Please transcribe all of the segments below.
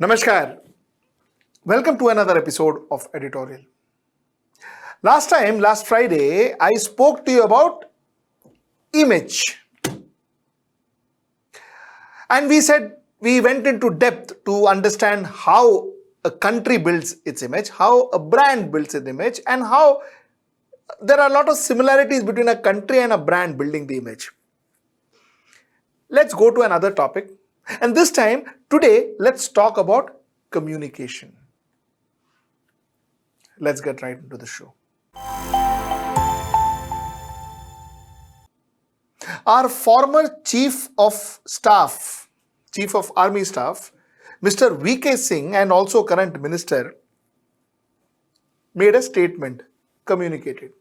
Namaskar. Welcome to another episode of Editorial. Last Friday, I spoke to you about image. And we went into depth to understand how a country builds its image, how a brand builds its image, and how there are a lot of similarities between a country and a brand building the image. Let's go to another topic. And this time, today, let's talk about communication. Let's get right into the show. Our former Chief of Army Staff, Mr. V.K. Singh, and also current minister, made a statement, communicated.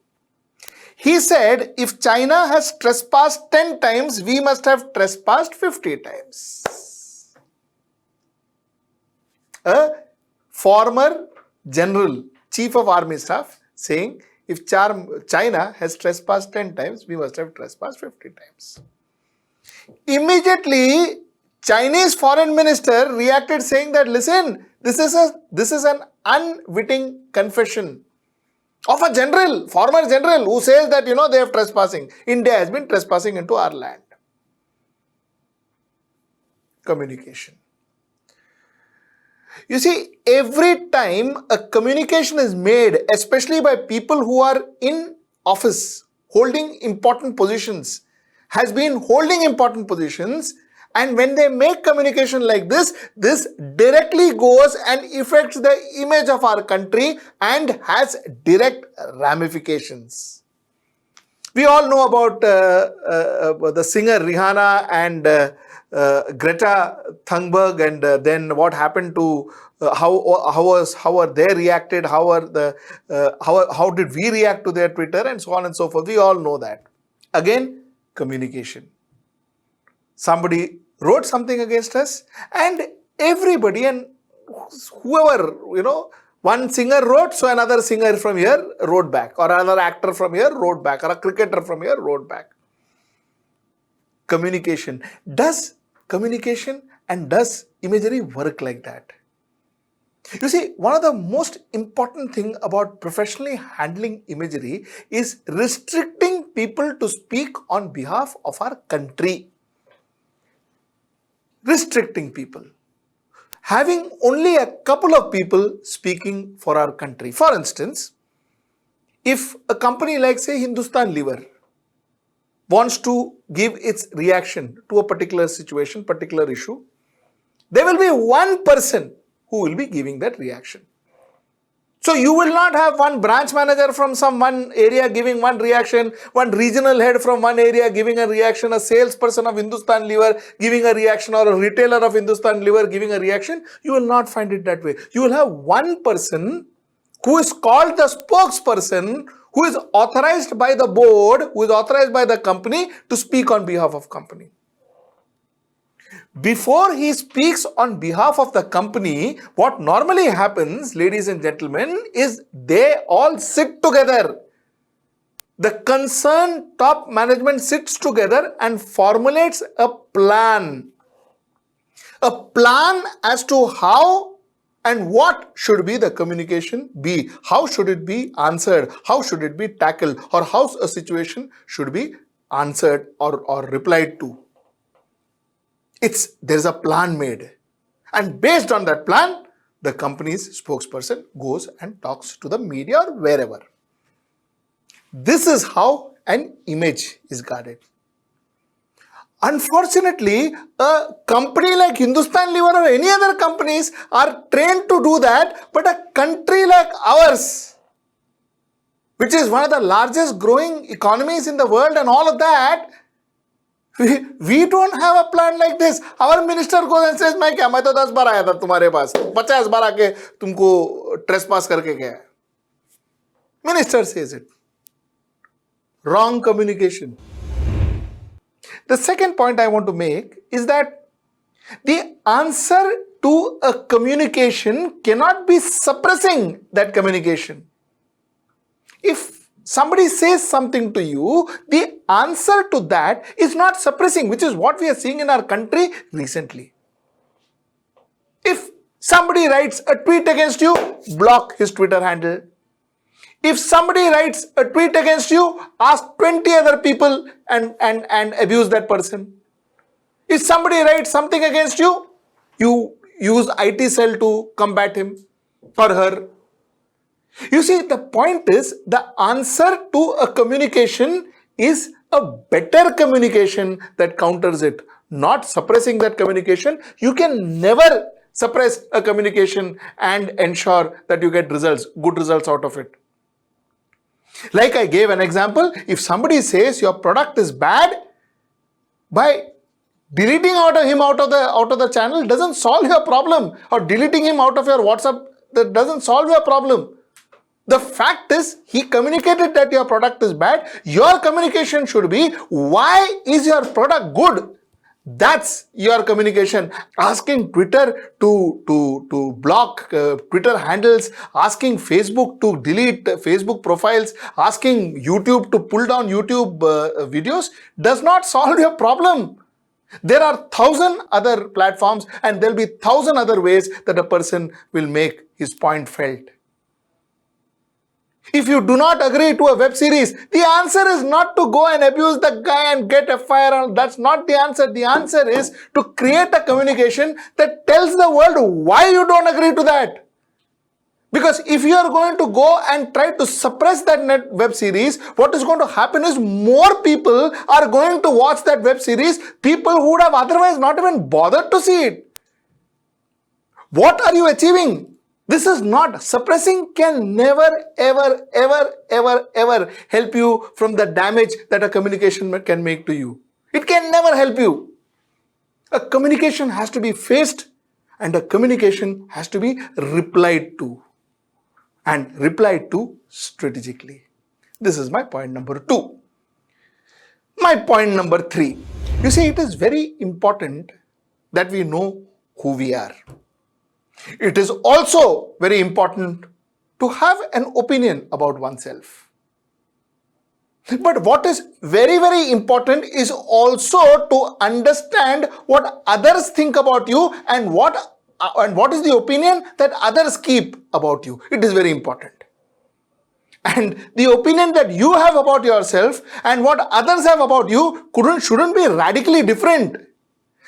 He said, if China has trespassed 10 times, we must have trespassed 50 times. A former general, Chief of Army Staff, saying, if China has trespassed 10 times, we must have trespassed 50 times. Immediately, Chinese foreign minister reacted saying that, listen, this is an unwitting confession of a general, former general, who says that, they are trespassing. India has been trespassing into our land. Communication. You see, every time a communication is made, especially by people who are in office, holding important positions, has been holding important positions, and when they make communication like this directly goes and affects the image of our country and has direct ramifications. We all know about the singer Rihanna and Greta Thunberg, and then what happened to how are they reacted? How did we react to their Twitter, and so on and so forth? We all know that. Again, communication. Somebody wrote something against us, and everybody and whoever, one singer wrote, so another singer from here wrote back, or another actor from here wrote back, or a cricketer from here wrote back. Communication. Does communication and does imagery work like that? You see, one of the most important thing about professionally handling imagery is restricting people to speak on behalf of our country. Restricting people. Having only a couple of people speaking for our country. For instance, if a company like, say, Hindustan Lever wants to give its reaction to a particular situation, particular issue, there will be one person who will be giving that reaction. So you will not have one branch manager from some one area giving one reaction, one regional head from one area giving a reaction, a salesperson of Hindustan Lever giving a reaction, or a retailer of Hindustan Lever giving a reaction. You will not find it that way. You will have one person who is called the spokesperson, who is authorized by the board, who is authorized by the company to speak on behalf of company. Before he speaks on behalf of the company, what normally happens, ladies and gentlemen, is they all sit together. The concerned top management sits together and formulates a plan. A plan as to how and what should be the communication be. How should it be answered? How should it be tackled? Or how a situation should be answered or replied to. There's a plan made, and based on that plan, the company's spokesperson goes and talks to the media or wherever. This is how an image is guarded. Unfortunately, a company like Hindustan Lever or any other companies are trained to do that, but a country like ours, which is one of the largest growing economies in the world and all of that, we don't have a plan like this. Our minister goes and says, मैं तो 10 बार आया था तुम्हारे पास, 50 बार आके तुमको trespass करके गया. Minister says it. Wrong communication. The second point I want to make is that the answer to a communication cannot be suppressing that communication. If somebody says something to you, the answer to that is not suppressing, which is what we are seeing in our country recently. If Somebody writes a tweet against you, block his Twitter handle. If somebody writes a tweet against you, ask 20 other people and abuse that person. If somebody writes something against you, you use IT cell to combat him or her. You see, the point is, the answer to a communication is a better communication that counters it, not suppressing that communication. You can never suppress a communication and ensure that you get results, good results out of it. Like I gave an example, if somebody says your product is bad, by deleting him out of the channel doesn't solve your problem, or deleting him out of your WhatsApp, that doesn't solve your problem. The fact is, he communicated that your product is bad. Your communication should be, why is your product good? That's your communication. Asking Twitter to block Twitter handles, asking Facebook to delete Facebook profiles, asking YouTube to pull down YouTube videos does not solve your problem. There are 1,000 other platforms, and there'll be 1,000 other ways that a person will make his point felt. If you do not agree to a web series, the answer is not to go and abuse the guy and get a fire. That's not the answer. The answer is to create a communication that tells the world why you don't agree to that. Because if you are going to go and try to suppress that web series, what is going to happen is more people are going to watch that web series, people who would have otherwise not even bothered to see it. What are you achieving? This is not, suppressing can never, ever, ever, ever, ever help you from the damage that a communication can make to you. It can never help you. A communication has to be faced, and a communication has to be replied to, and replied to strategically. This is my point number 2. My point number 3. You see, it is very important that we know who we are. It is also very important to have an opinion about oneself. But what is very, very important is also to understand what others think about you and what is the opinion that others keep about you. It is very important. And the opinion that you have about yourself and what others have about you shouldn't be radically different.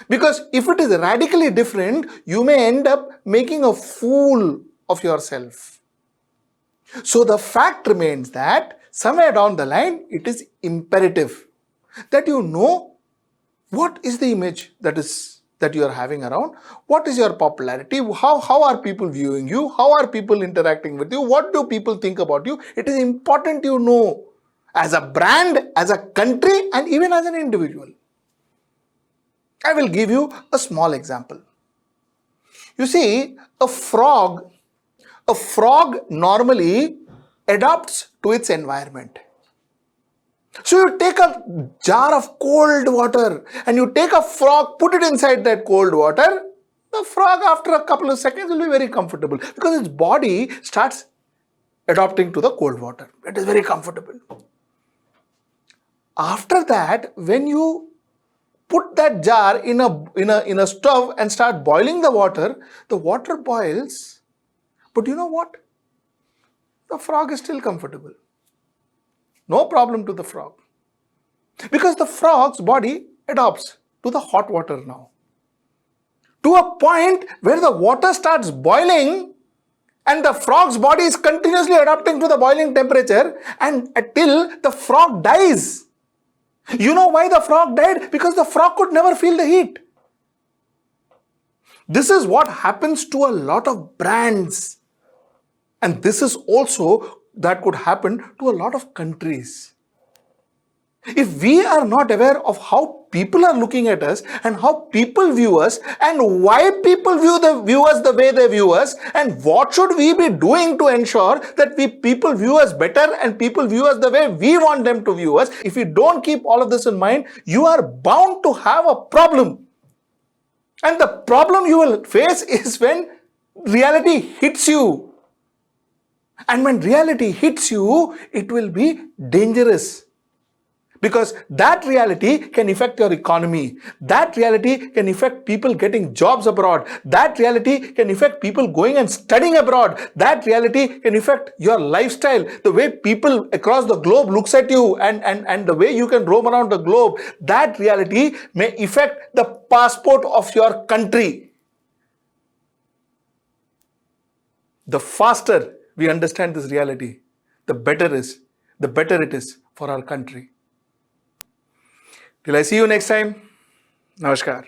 Because if it is radically different, you may end up making a fool of yourself. So the fact remains that somewhere down the line, it is imperative that you know what is the image that you are having around, what is your popularity, how are people viewing you, how are people interacting with you, what do people think about you. It is important you know as a brand, as a country, and even as an individual. I will give you a small example. You see, a frog normally adapts to its environment. So you take a jar of cold water and you take a frog, put it inside that cold water. The frog, after a couple of seconds, will be very comfortable because its body starts adapting to the cold water. It is very comfortable. After that, when you put that jar in a stove and start boiling the water boils, but you know what? The frog is still comfortable. No problem to the frog. Because the frog's body adapts to the hot water now. To a point where the water starts boiling and the frog's body is continuously adapting to the boiling temperature and until the frog dies. You know why the frog died? Because the frog could never feel the heat. This is what happens to a lot of brands. And this is also that could happen to a lot of countries. If we are not aware of how people are looking at us and how people view us and why people view us the way they view us and what should we be doing to ensure that people view us better and people view us the way we want them to view us, if you don't keep all of this in mind, you are bound to have a problem. And the problem you will face is when reality hits you. And when reality hits you, it will be dangerous. Because that reality can affect your economy. That reality can affect people getting jobs abroad. That reality can affect people going and studying abroad. That reality can affect your lifestyle, the way people across the globe looks at you, and the way you can roam around the globe. That reality may affect the passport of your country. The faster we understand this reality, the better it is for our country. Till I see you next time, Namaskar.